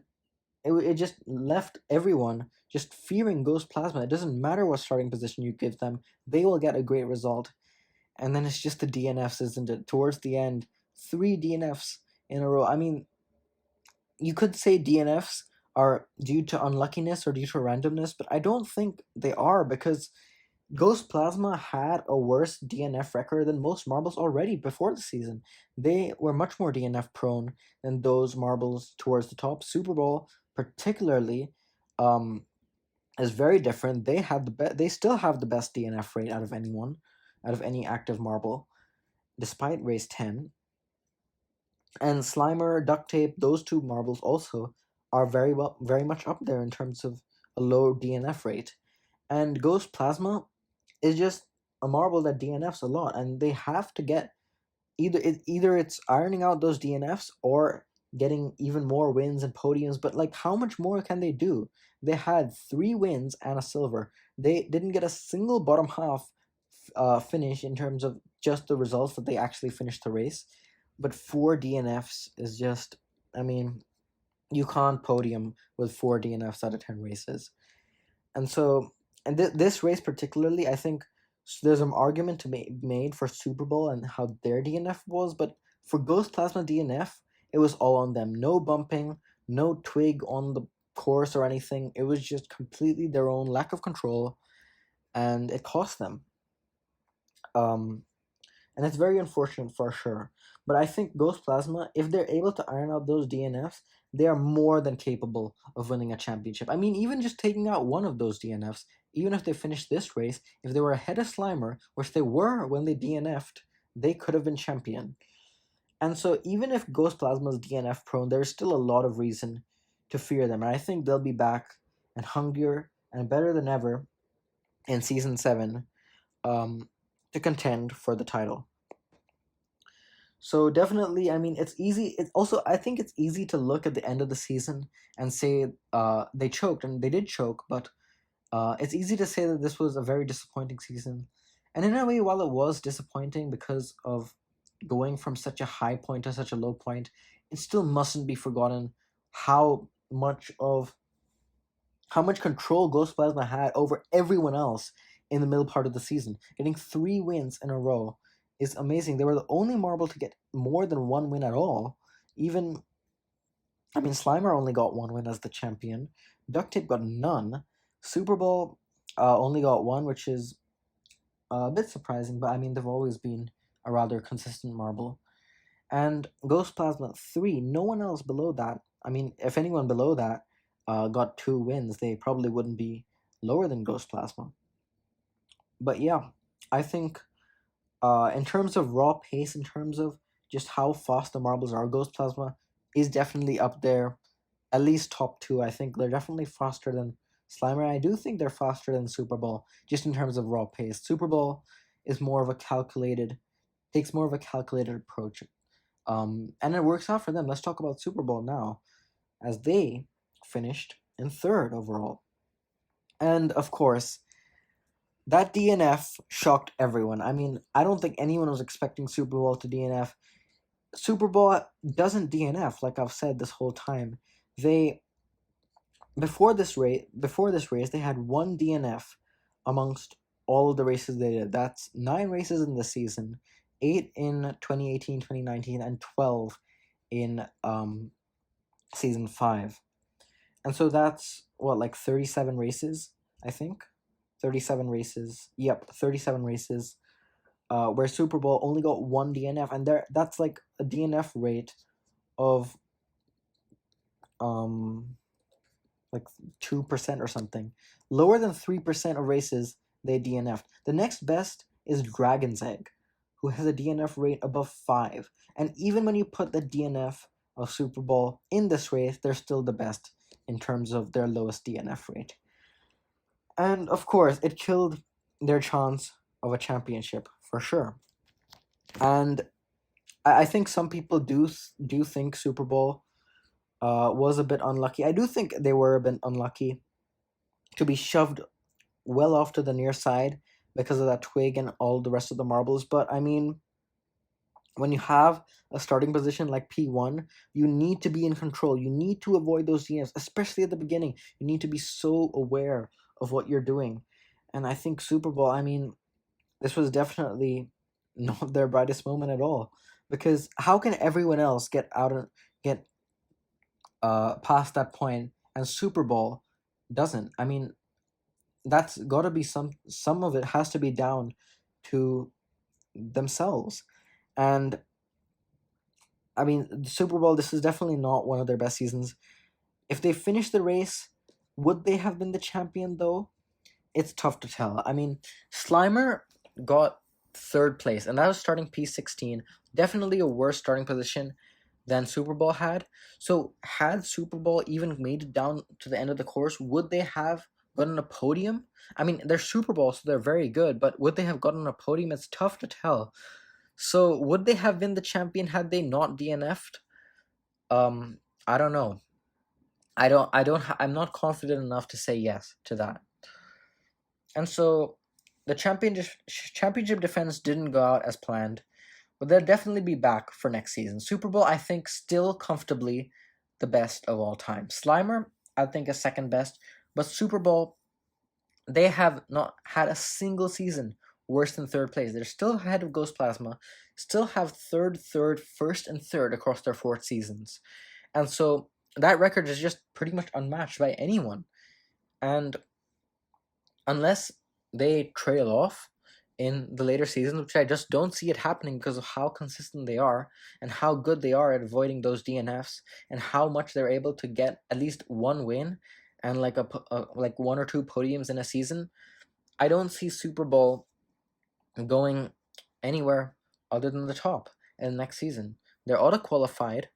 it just left everyone just fearing Ghost Plasma. It doesn't matter what starting position you give them, they will get a great result. And then it's just the DNFs, isn't it? Towards the end, 3 DNFs in a row. I mean, you could say DNFs are due to unluckiness or due to randomness, but I don't think they are, because Ghost Plasma had a worse DNF record than most marbles already before the season. They were much more DNF prone than those marbles towards the top. Superball, particularly, um, is very different. They had they still have the best DNF rate out of anyone, out of any active marble, despite race 10. And Slimer, Ducktape, those two marbles also are very much up there in terms of a low DNF rate. And Ghost Plasma is just a marble that DNFs a lot, and they have to get either it's ironing out those DNFs or getting even more wins and podiums. But like, how much more can they do? They had 3 wins and a silver. They didn't get a single bottom half finish in terms of just the results that they actually finished the race. But 4 DNFs is just, I mean, you can't podium with 4 DNFs out of 10 races. And so, and this race particularly, I think there's an argument to be made for Superball and how their DNF was, but for Ghost Plasma DNF, it was all on them. No bumping, no twig on the course or anything. It was just completely their own lack of control, and it cost them. And it's very unfortunate for sure. But I think Ghost Plasma, if they're able to iron out those DNFs, they are more than capable of winning a championship. I mean, even just taking out one of those DNFs, even if they finished this race, if they were ahead of Slimer, which they were when they DNF'd, they could have been champion. And so even if Ghost Plasma is DNF prone, there's still a lot of reason to fear them. And I think they'll be back and hungrier and better than ever in Season 7 to contend for the title. So definitely, I mean, it's easy. It's also, I think it's easy to look at the end of the season and say they choked, and they did choke, but it's easy to say that this was a very disappointing season. And in a way, while it was disappointing because of going from such a high point to such a low point, it still mustn't be forgotten how much control Ghost Plasma had over everyone else in the middle part of the season. Getting 3 wins in a row is amazing. They were the only marble to get more than 1 win at all. Even, I mean, Slimer only got 1 win as the champion. Ducktape got none. Superball only got 1, which is a bit surprising, but I mean, they've always been a rather consistent marble. And Ghost Plasma 3, no one else below that. I mean, if anyone below that got 2 wins, they probably wouldn't be lower than Ghost Plasma. But yeah, I think in terms of raw pace, in terms of just how fast the marbles are, Ghost Plasma is definitely up there, at least top 2. I think they're definitely faster than Slimer. I do think they're faster than Superball, just in terms of raw pace. Superball is more of a takes more of a calculated approach. And it works out for them. Let's talk about Superball now, as they finished in 3rd overall. And of course, that DNF shocked everyone. I mean, I don't think anyone was expecting Superball to DNF. Superball doesn't DNF, like I've said this whole time. Before this race, they had 1 DNF amongst all of the races they did. That's 9 races in the season, 8 in 2018, 2019, and 12 in Season 5. And so that's, what, like 37 races, I think? 37 races. Yep, 37 races. Where Superball only got 1 DNF, and that's like a DNF rate of like 2% or something. Lower than 3% of races they DNF'd. The next best is Dragon's Egg, who has a DNF rate above 5. And even when you put the DNF of Superball in this race, they're still the best in terms of their lowest DNF rate. And of course, it killed their chance of a championship, for sure. And I think some people do think Superball was a bit unlucky. I do think they were a bit unlucky to be shoved well off to the near side because of that twig and all the rest of the marbles. But I mean, when you have a starting position like P1, you need to be in control. You need to avoid those DMs, especially at the beginning. You need to be so aware of what you're doing. And I think Superball, I mean, this was definitely not their brightest moment at all. Because how can everyone else get past that point and Superball doesn't? I mean, that's got to be some of it has to be down to themselves. And I mean, the Super Bowl, this is definitely not one of their best seasons. If they finished the race, would they have been the champion though? It's tough to tell. I mean, Slimer got third place, and that was starting P16. Definitely a worse starting position than Super Bowl had. So, had Super Bowl even made it down to the end of the course, would they have gotten a podium? I mean, they're Super Bowl, so they're very good, but would they have gotten a podium? It's tough to tell. So, would they have been the champion had they not DNF'd? I don't know. I'm not confident enough to say yes to that. And so the championship defense didn't go out as planned, but they'll definitely be back for next season. Super Bowl, I think, still comfortably the best of all time. Slimer, I think, is second best, but Super Bowl, they have not had a single season worse than third place. They're still ahead of Ghost Plasma, still have third, first, and third across their 4 seasons. And so that record is just pretty much unmatched by anyone. And unless they trail off in the later seasons, which I just don't see it happening because of how consistent they are and how good they are at avoiding those DNFs and how much they're able to get at least one win and like like 1 or 2 podiums in a season, I don't see Super Bowl going anywhere other than the top in the next season. They're auto qualified,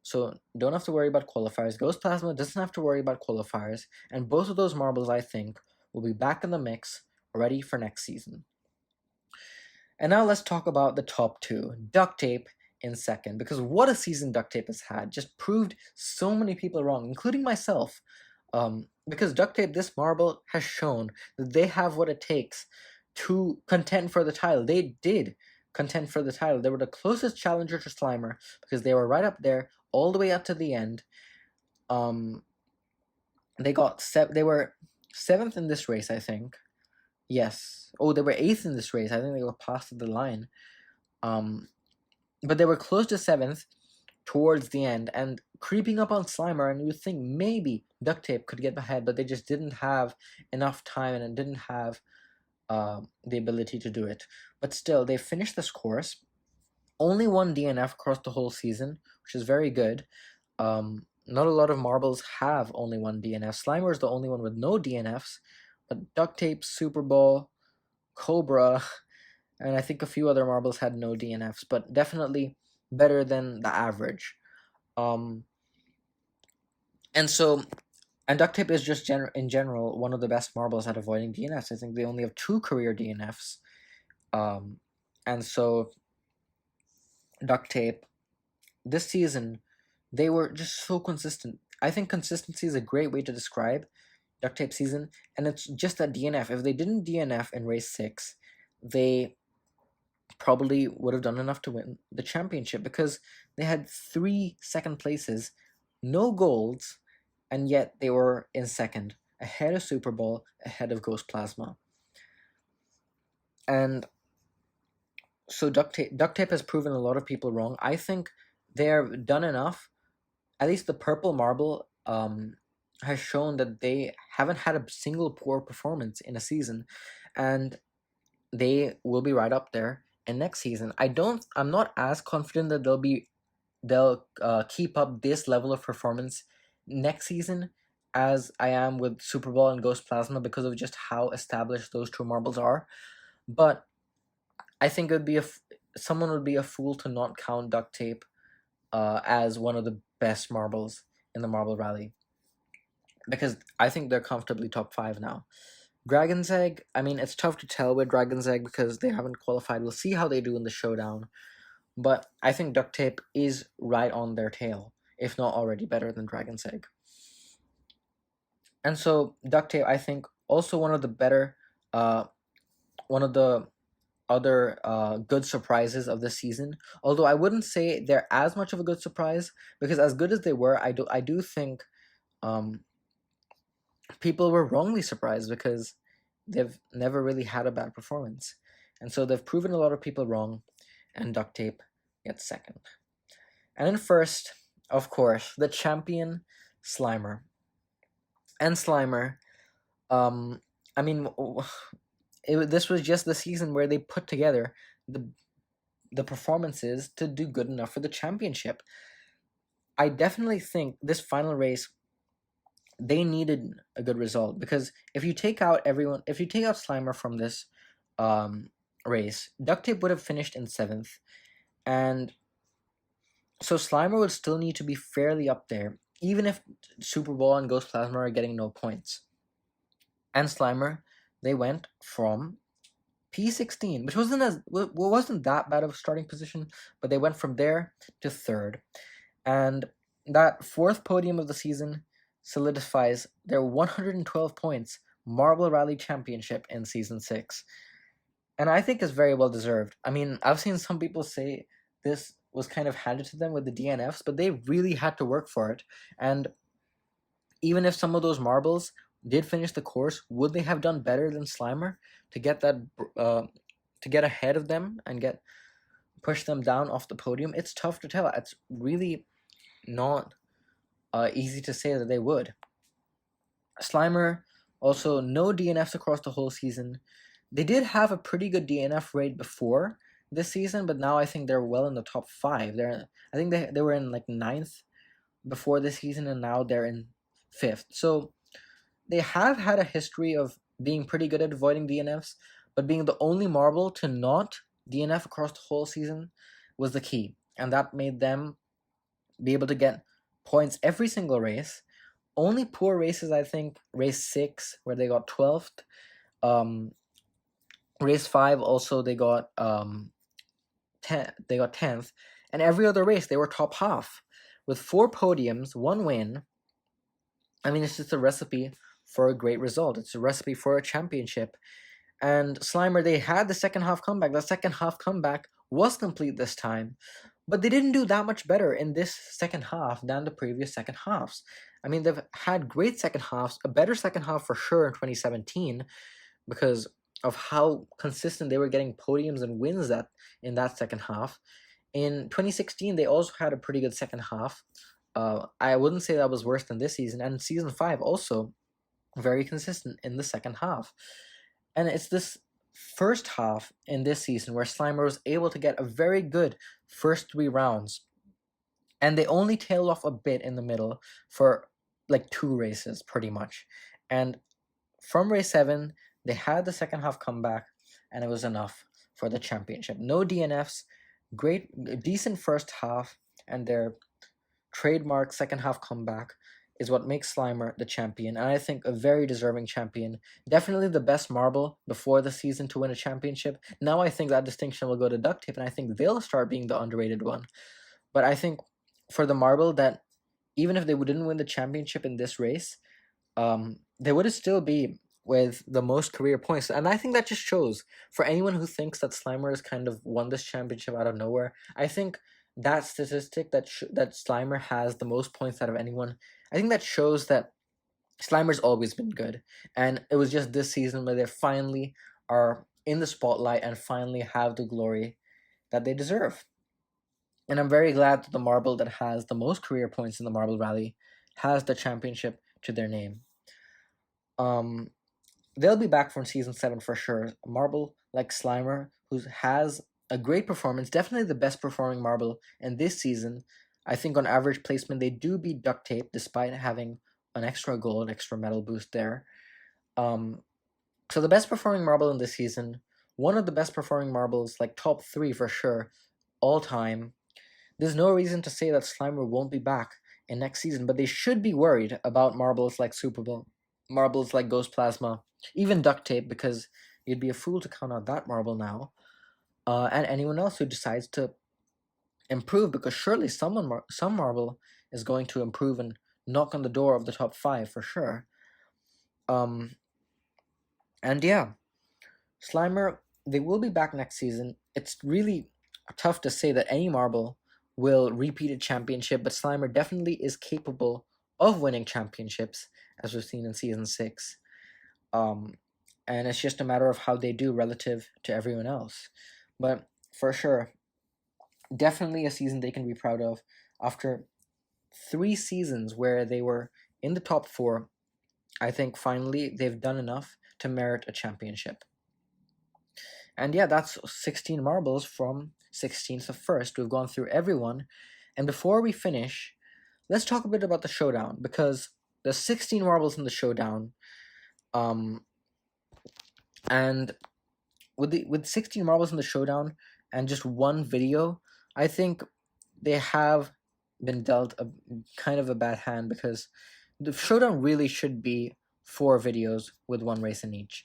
so don't have to worry about qualifiers. Ghost Plasma doesn't have to worry about qualifiers, and both of those marbles, I think, will be back in the mix, ready for next season. And now let's talk about the top 2. Ducktape in second, because what a season Ducktape has had. Just proved so many people wrong, including myself. Because Ducktape, this marble, has shown that they have what it takes to contend for the title. They did contend for the title. They were the closest challenger to Slimer because they were right up there all the way up to the end. They were 7th in this race, I think. Yes. Oh, they were 8th in this race. I think they got past the line. But they were close to 7th towards the end and creeping up on Slimer, and you would think maybe Ducktape could get ahead, but they just didn't have enough time and didn't have the ability to do it. But still, they finished this course. Only 1 DNF across the whole season, which is very good. Not a lot of marbles have only 1 DNF. Slimer is the only one with no DNFs, but Ducktape, Superball, Cobra, and I think a few other marbles had no DNFs, but definitely better than the average. And Ducktape is just in general one of the best marbles at avoiding DNFs. I think they only have 2 career DNFs. And so Ducktape, this season, they were just so consistent. I think consistency is a great way to describe Ducktape season, and it's just that DNF. If they didn't DNF in race 6, they probably would have done enough to win the championship because they had 3 second places, no golds, and yet they were in second, ahead of Superball, ahead of Ghost Plasma. And so Ducktape has proven a lot of people wrong. I think they're done enough. At least the purple marble has shown that they haven't had a single poor performance in a season, and they will be right up there. And next season, I'm not as confident that they'll keep up this level of performance next season as I am with Superball and Ghost Plasma because of just how established those 2 marbles are. But I think it would be someone would be a fool to not count Ducktape as one of the best marbles in the Marble Rally, because I think they're comfortably top 5 now. Dragon's Egg, I mean, it's tough to tell with Dragon's Egg because they haven't qualified. We'll see how they do in the showdown. But I think Ducktape is right on their tail, if not already better than Dragon's Egg. And so Ducktape, I think, also one of the other good surprises of this season. Although I wouldn't say they're as much of a good surprise, because as good as they were, I do think um, people were wrongly surprised because they've never really had a bad performance. And so they've proven a lot of people wrong, and Ducktape gets second. And in first, of course, the champion, Slimer. And Slimer, um, I mean, this was just the season where they put together the performances to do good enough for the championship. I definitely think this final race, they needed a good result, because if you take out Slimer from this um, race, Ducktape would have finished in 7th, and so Slimer would still need to be fairly up there, even if Superball and Ghost Plasma are getting no points. And Slimer, they went from P16, which wasn't that bad of a starting position, but they went from there to 3rd. And that 4th podium of the season solidifies their 112 points Marble Rally Championship in Season 6. And I think it's very well deserved. I mean, I've seen some people say this was kind of handed to them with the DNFs, but they really had to work for it. And even if some of those marbles did finish the course, would they have done better than Slimer to get that to get ahead of them and push them down off the podium? It's tough to tell. It's really not easy to say that they would. Slimer also no DNFs across the whole season. They did have a pretty good DNF rate before this season, but now I think they're well in the top 5. I think they were in like 9th before this season, and now they're in 5th. So they have had a history of being pretty good at avoiding DNFs, but being the only marble to not DNF across the whole season was the key, and that made them be able to get points every single race. Only poor races, I think, race 6 where they got 12th. Race 5 also they got 10th, and every other race they were top half with 4 podiums, 1 win. I mean, it's just a recipe for a great result. It's a recipe for a championship. And Slimer, they had the second half comeback. The second half comeback was complete this time, but they didn't do that much better in this second half than the previous second halves. I mean, they've had great second halves, a better second half for sure in 2017, because of how consistent they were getting podiums and wins in that second half. In 2016, they also had a pretty good second half. I wouldn't say that was worse than this season. And Season 5 also very consistent in the second half. And it's this first half in this season where Slimer was able to get a very good first 3 rounds. And they only tailed off a bit in the middle for like 2 races, pretty much. And from race 7, they had the second half comeback, and it was enough for the championship. No DNFs, decent first half, and their trademark second half comeback is what makes Slimer the champion, and I think a very deserving champion. Definitely the best marble before the season to win a championship. Now I think that distinction will go to Ducktape, and I think they'll start being the underrated one. But I think for the marble that even if they didn't win the championship in this race, they would still be with the most career points. And I think that just shows, for anyone who thinks that Slimer has kind of won this championship out of nowhere, I think that statistic that Slimer has the most points out of anyone, I think that shows that Slimer's always been good. And it was just this season where they finally are in the spotlight and finally have the glory that they deserve. And I'm very glad that the marble that has the most career points in the Marble Rally has the championship to their name. They'll be back from Season 7 for sure. A marble like Slimer, who has a great performance, definitely the best performing marble in this season. I think on average placement, they do beat Ducktape despite having an extra gold, extra medal boost there. So the best performing marble in this season, one of the best performing marbles, like top 3 for sure, all time. There's no reason to say that Slimer won't be back in next season, but they should be worried about marbles like Superball, marbles like Ghost Plasma, even Ducktape, because you'd be a fool to count out that marble now. And anyone else who decides to improve, because surely some marble is going to improve and knock on the door of the top 5 for sure. And yeah, Slimer, they will be back next season. It's really tough to say that any marble will repeat a championship, but Slimer definitely is capable of winning championships, as we've seen in season 6. Um, and it's just a matter of how they do relative to everyone else. But for sure, definitely a season they can be proud of. After 3 seasons where they were in the top 4, I think finally they've done enough to merit a championship. And yeah, that's 16 marbles from 16th of 1st. We've gone through everyone. And before we finish, let's talk a bit about the showdown, because there's 16 marbles in the showdown. And with 16 marbles in the showdown and just one video, I think they have been dealt a kind of a bad hand, because the showdown really should be 4 videos with one race in each.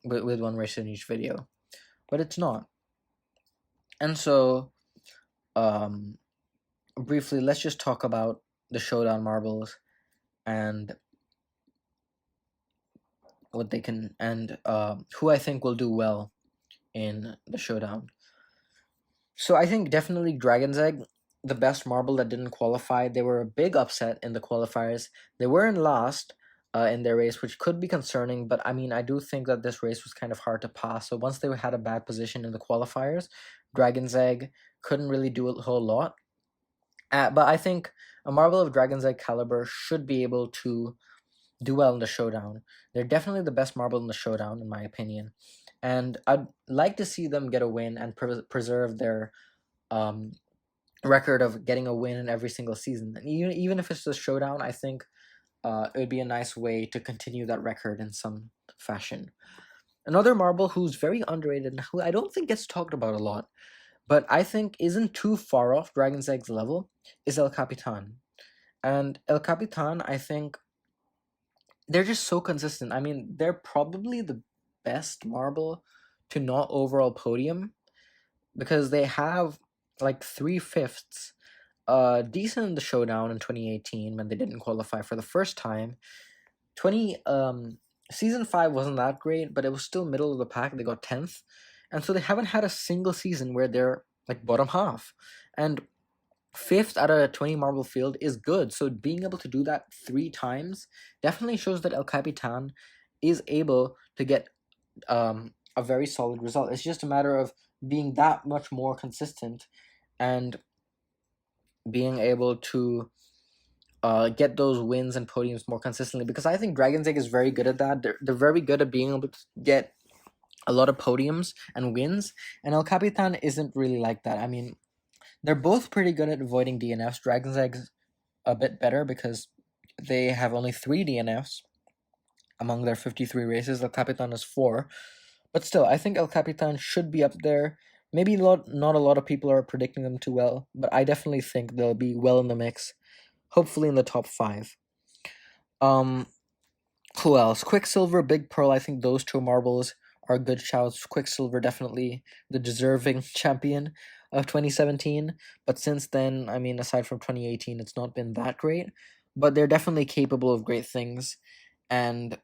With one race in each video, but it's not. And so, briefly, let's just talk about the showdown marbles and what they can, and who I think will do well in the showdown. So I think definitely Dragon's Egg, the best marble that didn't qualify. They were a big upset in the qualifiers. They were in last in their race, which could be concerning, but I mean, I do think that this race was kind of hard to pass. So once they had a bad position in the qualifiers, Dragon's Egg couldn't really do a whole lot. But I think a marble of Dragon's Egg caliber should be able to do well in the showdown. They're definitely the best marble in the showdown, in my opinion. And I'd like to see them get a win and preserve their record of getting a win in every single season. And even if it's the showdown, I think it would be a nice way to continue that record in some fashion. Another marble who's very underrated and who I don't think gets talked about a lot, but I think isn't too far off Dragon's Egg's level, is El Capitan. And El Capitan, I think, they're just so consistent. I mean, they're probably the best marble to not overall podium, because they have like 3/5 decent in the showdown in 2018 when they didn't qualify for the first time. Season 5 wasn't that great, but it was still middle of the pack. They got 10th, and so they haven't had a single season where they're like bottom half. And 5th out of a 20 marble field is good. So being able to do that 3 times definitely shows that El Capitan is able to get a very solid result. It's just a matter of being that much more consistent and being able to get those wins and podiums more consistently, because I think Dragon's Egg is very good at that. They're very good at being able to get a lot of podiums and wins, and El Capitan isn't really like that. I mean, they're both pretty good at avoiding DNFs. Dragon's Egg's a bit better because they have only 3 DNFs among their 53 races. El Capitan is 4. But still, I think El Capitan should be up there. Maybe not a lot of people are predicting them too well, but I definitely think they'll be well in the mix. Hopefully in the top 5. Who else? Quicksilver, Big Pearl, I think those 2 marbles are good shouts. Quicksilver definitely the deserving champion of 2017, but since then, I mean, aside from 2018, it's not been that great, but they're definitely capable of great things, and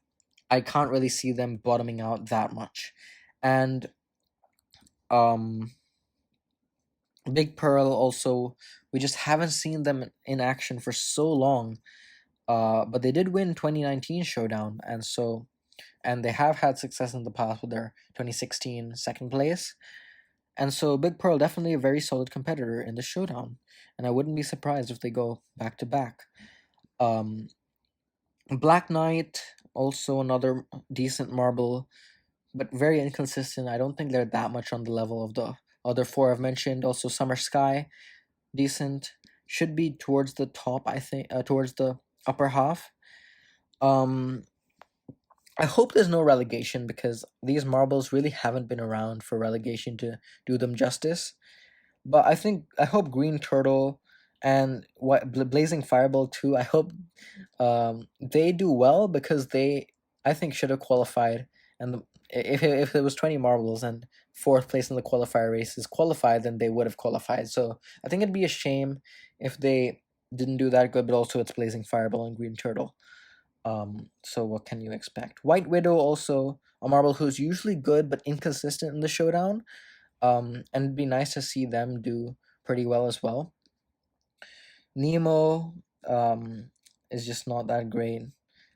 I can't really see them bottoming out that much. And Big Pearl also, we just haven't seen them in action for so long, but they did win 2019 Showdown, and they have had success in the past with their 2016 second place. And so Big Pearl definitely a very solid competitor in the showdown, and I wouldn't be surprised if they go back to back. Black Knight, also another decent marble, but very inconsistent. I don't think they're that much on the level of the other 4 I've mentioned. Also Summer Sky, decent, should be towards the top, I think, towards the upper half. I hope there's no relegation, because these marbles really haven't been around for relegation to do them justice. But I hope Green Turtle and Blazing Fireball too, I hope they do well, because they, I think, should have qualified. And if it was 20 marbles and 4th place in the qualifier race is qualified, then they would have qualified. So I think it'd be a shame if they didn't do that good, but also it's Blazing Fireball and Green Turtle. So what can you expect? White Widow, also a marble who's usually good but inconsistent in the showdown. And it'd be nice to see them do pretty well as well. Nemo is just not that great.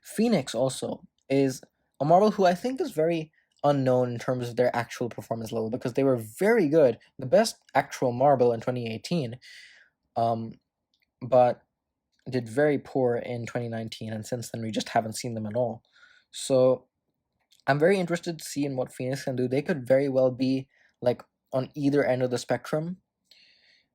Phoenix also is a marble who I think is very unknown in terms of their actual performance level, because they were very good, the best actual marble in 2018, but did very poor in 2019, and since then we just haven't seen them at all. So I'm very interested to see in what Phoenix can do. They could very well be like on either end of the spectrum.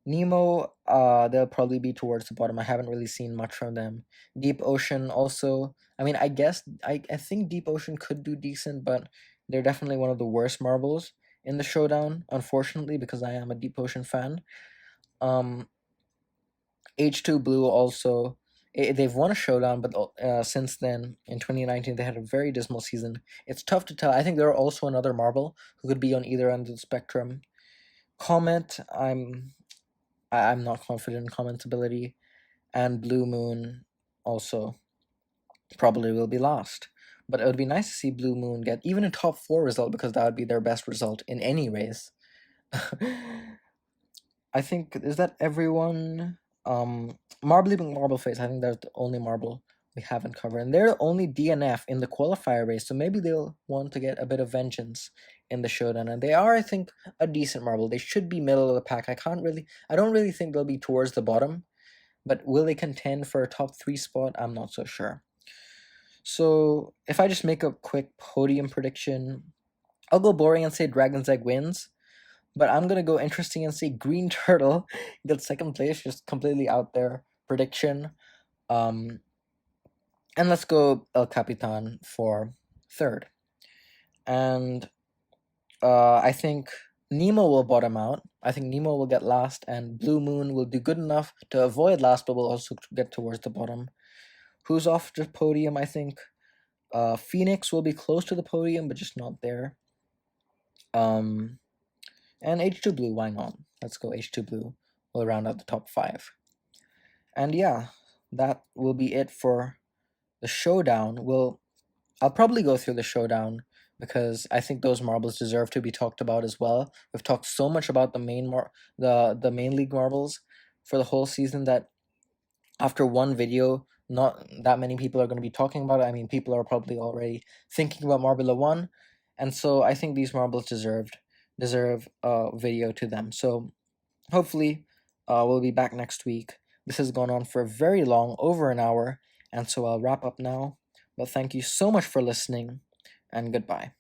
Nemo, they'll probably be towards the bottom. I haven't really seen much from them. Deep Ocean also. I mean, I guess I think Deep Ocean could do decent, but they're definitely one of the worst marbles in the showdown, unfortunately, because I am a Deep Ocean fan. H2 Blue also, they've won a showdown, but since then, in 2019, they had a very dismal season. It's tough to tell. I think there are also another marble who could be on either end of the spectrum. Comet, I'm not confident in Comet's ability, and Blue Moon also probably will be last. But it would be nice to see Blue Moon get even a top 4 result, because that would be their best result in any race. I think, is that everyone? Marbly Marble Face, I think that's the only marble we haven't covered. And they're the only DNF in the qualifier race, so maybe they'll want to get a bit of vengeance in the showdown. And they are, I think, a decent marble. They should be middle of the pack. I don't really think they'll be towards the bottom, but will they contend for a top 3 spot? I'm not so sure. So if I just make a quick podium prediction, I'll go boring and say Dragon's Egg wins. But I'm gonna go interesting and say Green Turtle gets second place, just completely out there prediction. And let's go El Capitan for third. And I think Nemo will bottom out. I think Nemo will get last, and Blue Moon will do good enough to avoid last, but will also get towards the bottom. Who's off the podium? I think Phoenix will be close to the podium, but just not there. And H2 Blue, why not? Let's go H2 Blue. We'll round out the top 5. And yeah, that will be it for the showdown. I'll probably go through the showdown, because I think those marbles deserve to be talked about as well. We've talked so much about the main league marbles for the whole season that after one video, not that many people are going to be talking about it. I mean, people are probably already thinking about Marbula 1, and so I think these marbles deserve a video to them. So hopefully we'll be back next week. This has gone on for very long, over an hour, and so I'll wrap up now. But thank you so much for listening, and goodbye.